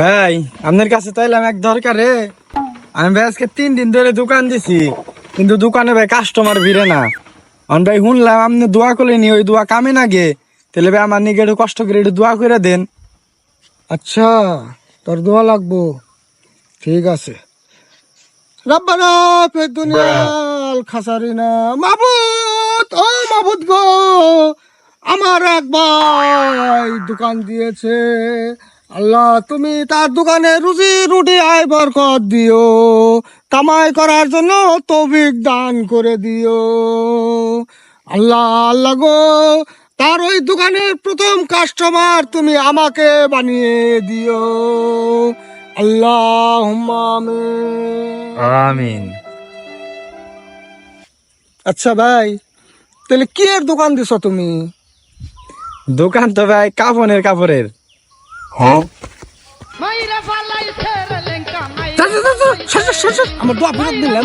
ভাই আপনার কাছে তাইলাম এক দরকারে। আমি ভাই আজকে 3 দিন ধরে দোকান দিছি, কিন্তু দোকানে ভাই কাস্টমার ভিড়ে না। আমি ভাই শুনলাম আপনি দোয়া করলে নি, ওই দোয়া কামে না গে, তাহলে ভাই আমার নিকে একটু কষ্ট করে একটু দোয়া করে দেন। আচ্ছা, তোর দোয়া লাগবো, ঠিক আছে। রব্বানা ফিদ দুনিয়াল খাসারিনা, মাবুদ ও মাবুদ গো, আমার এক ভাই দোকান দিয়েছে, আল্লাহ তুমি তার দোকানে রুজি রুটি আয় বরকত দিও, কামাই করার জন্য তৌফিক দান করে দিও আল্লাহ। আল্লাহ গো, তার ওই দোকানের প্রথম কাস্টমার তুমি আমাকে বানিয়ে দিও আল্লাহুম্মা আমিন। আমিন। আচ্ছা ভাই, তাহলে কি এর দোকান দিছো তুমি? দোকান তো ভাই কাপড়ের। আমার দোয়া ফেরত দিলাম।